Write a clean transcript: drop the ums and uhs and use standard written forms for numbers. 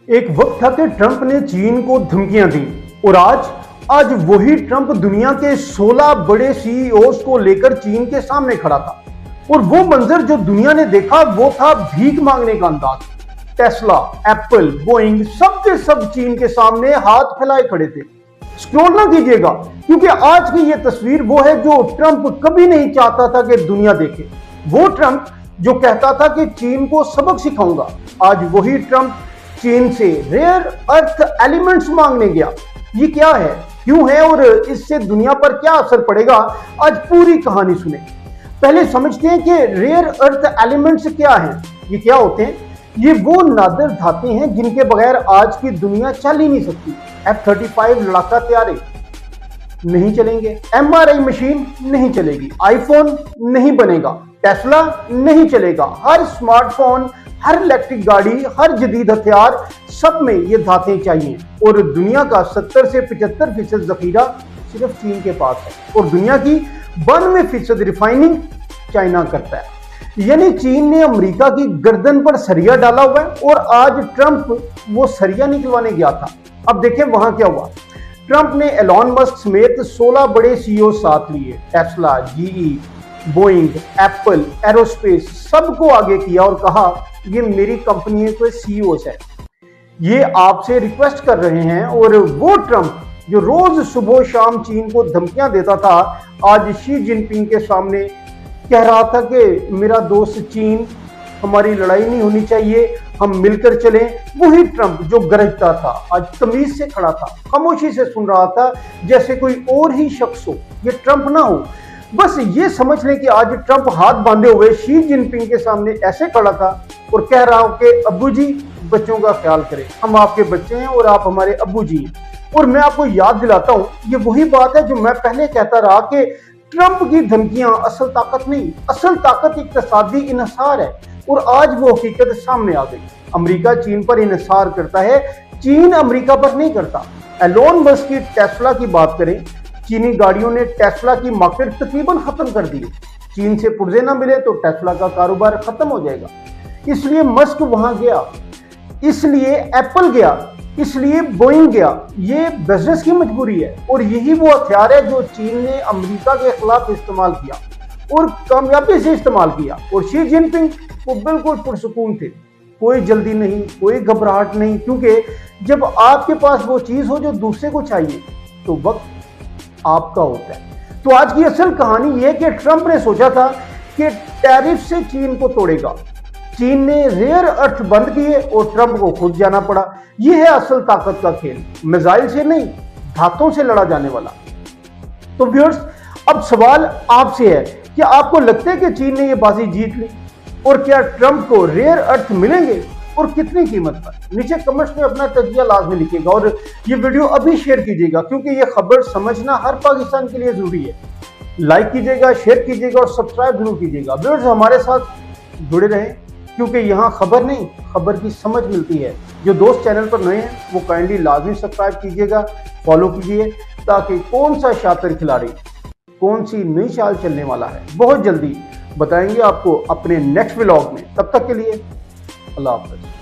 एक वक्त था कि ट्रंप ने चीन को धमकियां दी और आज वही ट्रंप दुनिया के 16 बड़े सीईओज को लेकर चीन के सामने खड़ा था और वो मंजर जो दुनिया ने देखा वो था भीख मांगने का अंदाज। टेस्ला, एप्पल, बोइंग सब के सब चीन के सामने हाथ फैलाए खड़े थे। स्क्रॉल ना कीजिएगा क्योंकि आज की ये तस्वीर वो है जो ट्रंप कभी नहीं चाहता था कि दुनिया देखे। वो ट्रंप जो कहता था कि चीन को सबक सिखाऊंगा, आज वही ट्रंप चीन से रेयर अर्थ एलिमेंट्स मांगने गया। ये क्या है, क्यों है और इससे दुनिया पर क्या असर पड़ेगा, आज पूरी कहानी सुने। पहले समझते हैं कि रेयर अर्थ एलिमेंट्स क्या हैं। ये क्या होते हैं? ये वो नादिर धातुएं हैं जिनके बगैर आज की दुनिया चल ही नहीं सकती। F-35 लड़ाका तैयारे नहीं चलेंगे, MRI मशीन नहीं चलेगी, आईफोन नहीं बनेगा, टेस्ला नहीं चलेगा। हर स्मार्टफोन, हर इलेक्ट्रिक गाड़ी, हर जदीद हथियार, सब में ये धातें चाहिए और दुनिया का 70 से 75% जखीरा सिर्फ चीन के पास है और दुनिया की 92% रिफाइनिंग चाइना करता है। यानी चीन ने अमेरिका की गर्दन पर सरिया डाला हुआ है और आज ट्रंप वो सरिया निकलवाने गया था। अब देखें वहां क्या हुआ। ट्रंप ने एलॉन मस्क समेत 16 बड़े सीईओ साथ लिए, Tesla, GE, Boeing, Apple, aerospace, सबको आगे किया और कहा ये मेरी कंपनी के सीईओस है, ये आपसे रिक्वेस्ट कर रहे हैं। और वो ट्रंप जो रोज सुबह शाम चीन को धमकियां देता था, आज शी जिनपिंग के सामने कह रहा था कि मेरा दोस्त चीन, हमारी लड़ाई नहीं होनी चाहिए, हम मिलकर चलें। वही ट्रंप जो गरजता था आज तमीज से खड़ा था, खामोशी से सुन रहा था जैसे कोई और ही शख्स हो, ये ट्रंप ना हो। बस ये समझ लें कि आज ट्रंप हाथ बांधे हुए शी जिनपिंग के सामने ऐसे खड़ा था और कह रहा हो कि अब्बू जी बच्चों का ख्याल करें, हम आपके बच्चे हैं और आप हमारे अब्बू जी हैं। और मैं आपको याद दिलाता हूं, ये वही बात है जो मैं पहले कहता रहा कि ट्रंप की धमकियां असल ताकत नहीं, असल ताकत इक्तिसादी इन्हिसार है और आज वो हकीकत सामने आ गई। अमेरिका चीन पर इन्हिसार करता है, चीन अमेरिका पर नहीं करता। एलोन मस्क की टेस्ला की बात करें, चीनी गाड़ियों ने टेस्ला की मार्केट तकरीबन खत्म कर दी। चीन से पुर्जे ना मिले तो टेस्ला का कारोबार खत्म हो जाएगा। इसलिए मस्क वहां गया, इसलिए एप्पल गया, इसलिए बोइंग गया। ये बिजनेस की मजबूरी है और यही वो हथियार है जो चीन ने अमेरिका के खिलाफ इस्तेमाल किया और कामयाबी से इस्तेमाल किया। और शी जिनपिंग वो बिल्कुल पुरसुकून थे, कोई जल्दी नहीं, कोई घबराहट नहीं, क्योंकि जब आपके पास वो चीज हो जो दूसरे को चाहिए तो वक्त आपका होता है। तो आज की असल कहानी यह कि ट्रंप ने सोचा था कि टैरिफ से चीन को तोड़ेगा, चीन ने रेयर अर्थ बंद किए और ट्रंप को खुद जाना पड़ा। यह है असल ताकत का खेल, मिसाइल से नहीं, धातों से लड़ा जाने वाला। तो व्यूअर्स, अब सवाल आपसे है, क्या आपको लगता है कि चीन ने यह बाजी जीत ली और क्या ट्रंप को रेयर अर्थ मिलेंगे और कितनी कीमत पर? नीचे कमेंट्स में अपना तजिया लाजमी लिखिएगा और ये वीडियो अभी शेयर कीजिएगा क्योंकि ये खबर समझना हर पाकिस्तान के लिए जरूरी है। लाइक कीजिएगा, शेयर कीजिएगा और सब्सक्राइब जरूर कीजिएगा। व्यूअर्स, हमारे साथ जुड़े रहें क्योंकि यहाँ खबर नहीं, खबर की समझ मिलती है। जो दोस्त चैनल पर नए हैं वो काइंडली लाजमी सब्सक्राइब कीजिएगा, फॉलो कीजिए, ताकि कौन सा शातिर खिलाड़ी, कौन सी नई चाल चलने वाला है बहुत जल्दी बताएंगे आपको अपने नेक्स्ट व्लॉग में। तब तक के लिए अल्लाह हाफ़िज़।